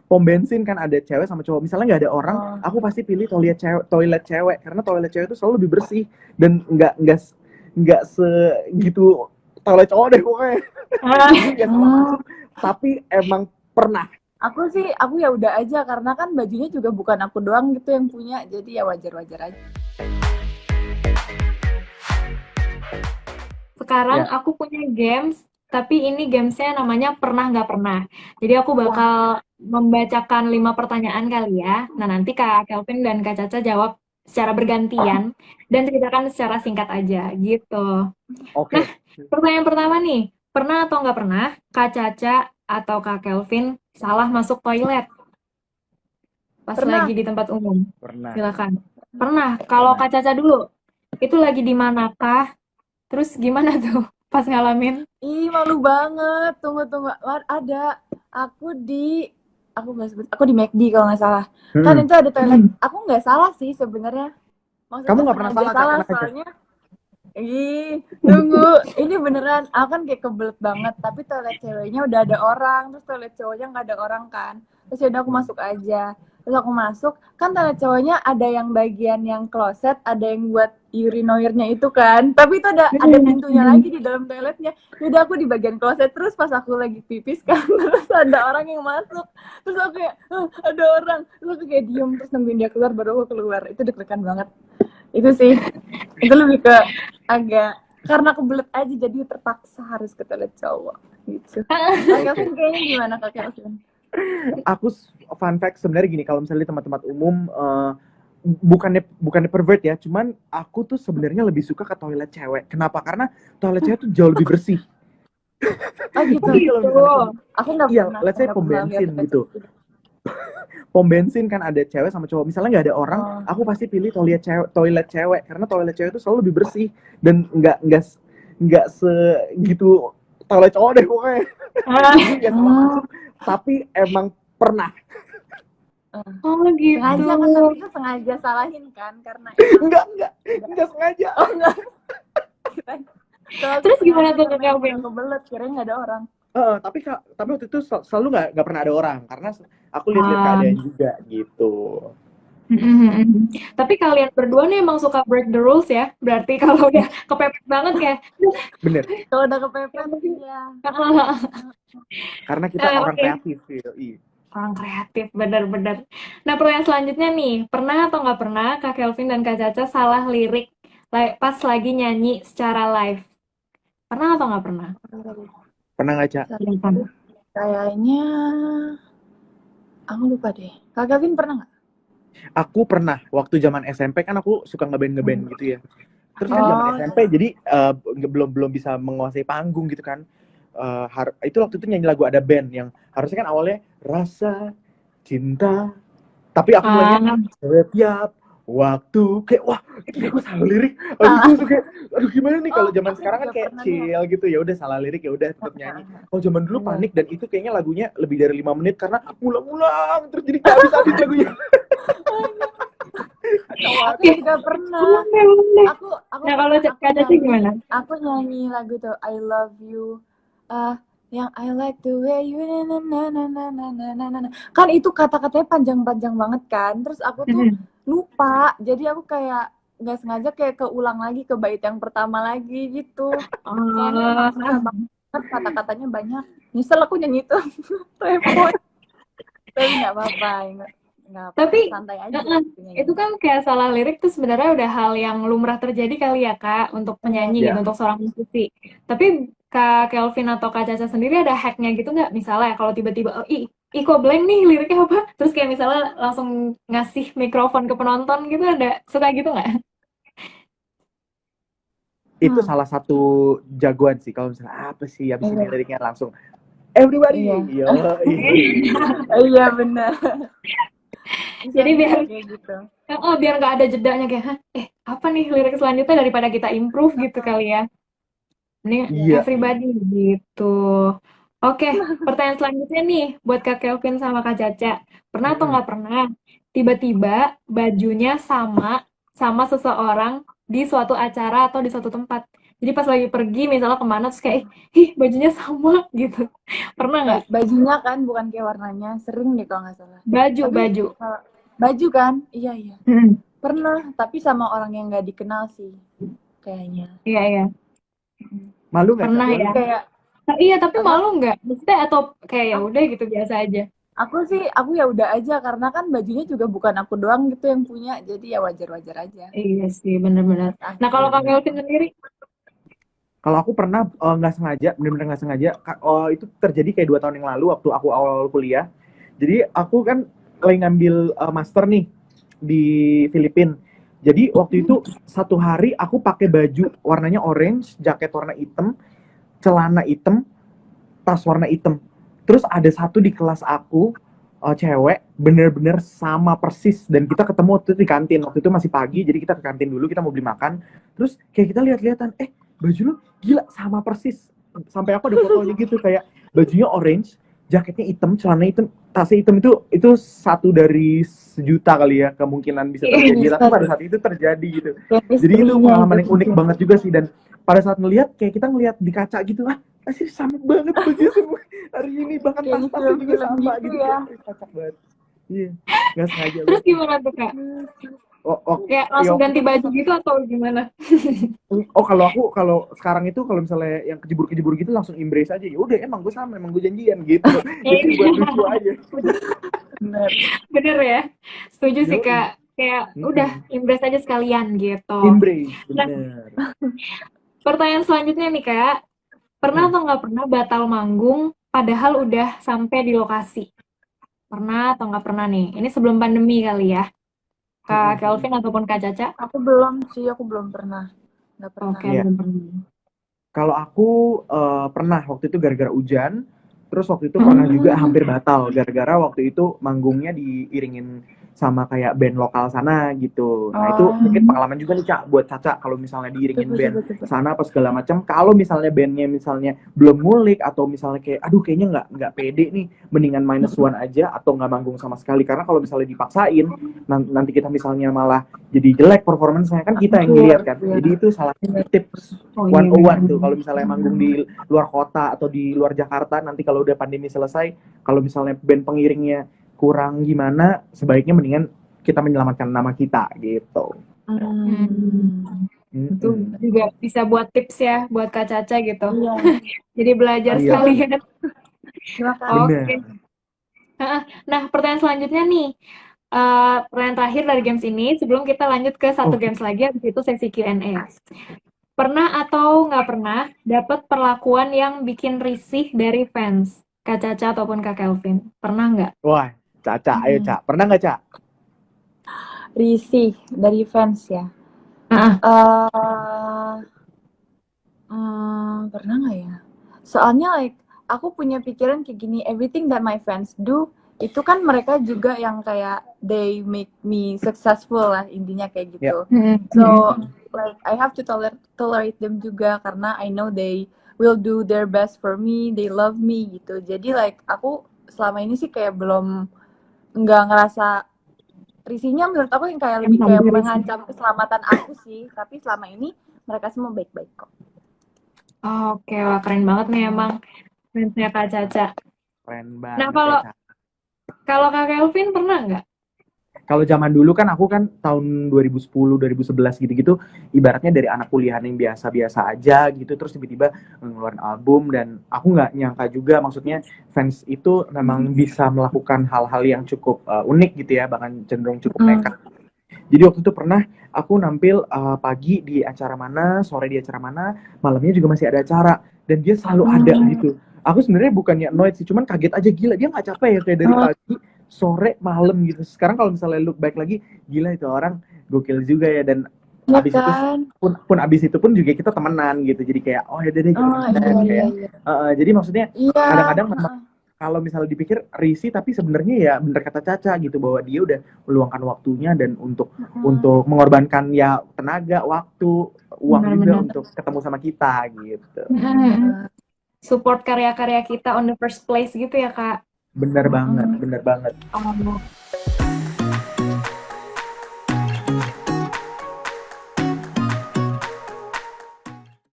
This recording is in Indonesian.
pom bensin kan ada cewek sama cowok. Misalnya nggak ada orang, Oh. aku pasti pilih toilet cewek karena toilet cewek itu selalu lebih bersih dan nggak segitu toilet cowok deh pokoknya. Jadi nggak salah masuk, tapi emang pernah. Aku ya udah aja karena kan bajunya juga bukan aku doang gitu yang punya, jadi ya wajar-wajar aja. Sekarang Ya. aku punya games, tapi ini gamesnya namanya pernah nggak pernah. Jadi aku bakal membacakan 5 pertanyaan kali ya. Nah nanti Kak Kelvin dan Kak Caca jawab secara bergantian dan ceritakan secara singkat aja gitu. Oke. Pertanyaan pertama nih, pernah atau nggak pernah Kak Caca atau Kak Kelvin salah masuk toilet pas Pernah. lagi di tempat umum? Pernah. Silakan. Pernah. Kalau Kak Caca dulu, itu lagi di manakah? Terus gimana tuh pas ngalamin? Ih, malu banget. Tunggu. Ada. Aku di McD kalau nggak salah. Kan itu ada toilet. Aku nggak salah sih sebenarnya. Maksudnya Kamu nggak pernah sengaja salah, Kak? salah Tenang aja. soalnya. Ih, tunggu. Ini beneran. Aku kan kayak kebelet banget. Tapi toilet ceweknya udah ada orang. Terus toilet cowoknya nggak ada orang kan. Terus yaudah aku masuk aja. Terus aku masuk. Kan toilet cowoknya ada yang bagian yang kloset. Ada yang buat urinoirnya itu kan. Tapi itu ada pintunya lagi di dalam toiletnya. Yaudah aku di bagian kloset. Terus pas aku lagi pipis kan. Terus ada orang yang masuk. Terus aku kayak, ada orang. Terus aku kayak diem. Terus nungguin dia keluar baru aku keluar. Itu deg-degan banget. Itu sih. Itu lebih ke agak karena kebelet aja jadi terpaksa harus ke toilet cowok gitu. Kak Kelvin kayaknya gimana Kak Kelvin? Aku fun fact sebenarnya gini, kalau misalnya di tempat-tempat umum bukannya pervert ya, cuman aku tuh sebenarnya lebih suka ke toilet cewek. Kenapa? Karena toilet cewek tuh jauh lebih bersih. Oh gitu. Jadi kalau misalnya Aku nggak iya, pernah. let's say pom bensin gitu. Pom bensin kan ada cewek sama cowok. Misalnya nggak ada orang, aku pasti pilih toilet cewek karena toilet cewek itu selalu lebih bersih dan nggak segitu toilet cowok deh pokoknya. Jadi nggak salah masuk, tapi emang pernah. Oh gitu. Sengaja kan, tapi itu sengaja salahin kan karena Enggak sengaja. Oh enggak. Terus gimana tuh Kak Kelvin? Kebelet, kirain nggak ada orang. Tapi waktu itu selalu nggak pernah ada orang karena aku lihat keadaan juga gitu. Tapi kalian berdua nih emang suka break the rules ya? Berarti kalau udah kepepet banget kayak Bener. Kalau udah kepepet iya. Karena kita orang kreatif gitu. Orang kreatif, bener-bener. Nah pertanyaan selanjutnya nih, pernah atau nggak pernah Kak Kelvin dan Kak Caca salah lirik pas lagi nyanyi secara live? Pernah atau nggak pernah? Pernah nggak, Ca? Kayaknya aku lupa deh. Kak Kelvin pernah nggak? Aku pernah, waktu zaman SMP kan aku suka ngeband gitu ya. Terus kan zaman SMP jadi belum bisa menguasai panggung gitu kan. Itu waktu itu nyanyi lagu ada band yang harusnya kan awalnya rasa cinta, tapi aku mulainya setiap waktu kayak wah itu aku salah lirik. Aduh gimana nih kalau zaman sekarang kan kayak chill gitu, ya udah salah lirik ya udah tetap nyanyi. Kalau zaman dulu panik dan itu kayaknya lagunya lebih dari 5 menit karena ngulang-ngulang terus jadi habis lagunya. Aku juga pernah. Aku nah kalau Kak Caca gimana? Aku nyanyi lagu tuh I Love You. Yang I like the way you na. Kan itu kata-katanya panjang-panjang banget kan. Terus aku tuh lupa. Jadi aku kayak nggak sengaja kayak keulang lagi ke bait yang pertama lagi gitu. Soalnya kata-katanya banyak. Nyesel aku nyanyi itu. Tapi nggak apa-apa. Tapi santai aja. Itu kan kayak salah lirik tuh sebenarnya udah hal yang lumrah terjadi kali ya Kak untuk penyanyi gitu, untuk seorang musisi. Tapi Kak Kelvin atau Kak Caca sendiri ada hacknya gitu nggak? Misalnya kalau tiba-tiba kok blank nih liriknya apa? Terus kayak misalnya langsung ngasih mikrofon ke penonton gitu, ada suka gitu nggak? Itu salah satu jagoan sih kalau misalnya apa sih habis ini liriknya langsung everybody. Iya benar. Jadi biar nggak ada jedanya kayak apa nih lirik selanjutnya daripada kita improve gitu kali ya. Ini everybody gitu. Oke, pertanyaan selanjutnya nih buat Kak Kelvin sama Kak Caca. Pernah atau nggak pernah tiba-tiba bajunya sama seseorang di suatu acara atau di suatu tempat? Jadi pas lagi pergi misalnya kemana terus kayak, ih bajunya sama gitu. Pernah nggak? Bajunya kan bukan kayak warnanya, sering deh kalau nggak salah. Baju, Tapi baju. baju kan, iya. Hmm. Pernah, tapi sama orang yang nggak dikenal sih, kayaknya. Iya, iya. Malu nggak, Cak? Pernah Jadi ya. kayak Iya, tapi apa? malu nggak? Maksudnya atau kayak ya udah gitu biasa aja. Aku ya udah aja karena kan bajunya juga bukan aku doang gitu yang punya, jadi ya wajar-wajar aja. Iya sih, benar-benar. Nah, kalau Kak Kelvin sendiri? Kalau aku pernah nggak sengaja, benar-benar nggak sengaja. Itu terjadi kayak 2 tahun yang lalu waktu aku awal kuliah. Jadi aku kan lagi ngambil master nih di Filipina. Jadi waktu itu satu hari aku pakai baju warnanya orange, jaket warna hitam, celana hitam, tas warna hitam. Terus ada satu di kelas aku, cewek, bener-bener sama persis. Dan kita ketemu waktu itu di kantin. Waktu itu masih pagi, jadi kita ke kantin dulu, kita mau beli makan. Terus kayak kita lihat-lihatan, baju lu gila sama persis. Sampai aku ada fotonya gitu, kayak bajunya orange, jaketnya hitam, celana hitam, tasnya hitam. Itu satu dari sejuta kali ya kemungkinan bisa terjadi. Tapi pada saat itu terjadi gitu. Jadi itu pengalaman yang unik banget juga sih. Dan pada saat ngelihat, kayak kita ngelihat di kaca gitu, masih sama banget baju semua hari ini, bahkan tas-tasnya juga sama gitu ya. Kacak banget. Iya, nggak sengaja. Terus gimana tuh Kak? Kayak langsung ganti baju gitu atau gimana? Kalau sekarang itu kalau misalnya yang kejebur gitu langsung embrace aja. Ya udah, emang gue sama, emang gue janjian gitu. Jadi buat lucu aja. Bener ya, setuju sih Kak. Kayak udah embrace aja sekalian gitu. Embrace, bener. Pertanyaan selanjutnya nih Kak, pernah atau nggak pernah batal manggung padahal udah sampai di lokasi? Pernah atau nggak pernah nih? Ini sebelum pandemi kali ya, Kak Kelvin ataupun Kak Caca? Aku belum pernah. Nggak pernah. Oke, belum pernah. Kalau aku pernah waktu itu gara-gara hujan, terus waktu itu pernah juga hampir batal gara-gara waktu itu manggungnya diiringin sama kayak band lokal sana gitu. Nah itu mungkin pengalaman juga nih Cak buat Caca, kalau misalnya diiringin band sana apa segala macam. Kalau misalnya bandnya misalnya belum ngulik atau misalnya kayak aduh kayaknya nggak pede nih, mendingan -1 aja atau nggak manggung sama sekali. Karena kalau misalnya dipaksain nanti kita misalnya malah jadi jelek performance-nya, kan kita yang ngeliat kan. Jadi itu salah satu tips 101 tuh kalau misalnya manggung di luar kota atau di luar Jakarta, nanti kalau udah pandemi selesai, kalau misalnya band pengiringnya kurang gimana, sebaiknya mendingan kita menyelamatkan nama kita gitu. Itu juga bisa buat tips ya buat Kak Caca gitu. Jadi belajar sekalian. Oke. Nah, pertanyaan selanjutnya nih. Pertanyaan terakhir dari games ini sebelum kita lanjut ke satu games lagi, habis itu sesi Q&A. Pernah atau nggak pernah dapat perlakuan yang bikin risih dari fans? Kak Caca ataupun Kak Kelvin? Pernah nggak? Wah, Caca, ayo Cak. Pernah nggak Cak? Risih dari fans ya? Pernah nggak ya? Soalnya aku punya pikiran kayak gini, everything that my fans do itu kan mereka juga yang kayak they make me successful lah, intinya kayak gitu. So I have to tolerate them juga karena I know they will do their best for me, they love me gitu. Jadi aku selama ini sih kayak belum nggak ngerasa risihnya, menurut aku yang kayak lebih kayak mengancam keselamatan aku sih. Tapi selama ini mereka semua baik-baik kok. Oke, wah keren banget nih emang fansnya Kak Caca. Keren banget. Nah kalau Kak Kelvin pernah nggak? Kalau zaman dulu kan aku kan tahun 2010, 2011 gitu-gitu, ibaratnya dari anak kuliahan yang biasa-biasa aja gitu, terus tiba-tiba ngeluarin album, dan aku nggak nyangka juga, maksudnya fans itu memang bisa melakukan hal-hal yang cukup unik gitu ya, bahkan cenderung cukup nekat. Jadi waktu itu pernah aku nampil pagi di acara mana, sore di acara mana, malamnya juga masih ada acara, dan dia selalu ada gitu. Aku sebenarnya bukannya annoyed sih, cuman kaget aja, gila dia nggak capek ya kayak dari pagi, sore, malam gitu. Sekarang kalau misalnya look back lagi, gila itu orang gokil juga ya. Dan abis itu abis itu pun juga kita temenan gitu. Jadi kayak ya deh jadi maksudnya kadang-kadang memang kalau misalnya dipikir risih, tapi sebenarnya ya bener kata Caca gitu, bahwa dia udah meluangkan waktunya dan untuk mengorbankan ya tenaga, waktu, uang juga untuk ketemu sama kita gitu. Support karya-karya kita on the first place gitu ya Kak. Bener banget.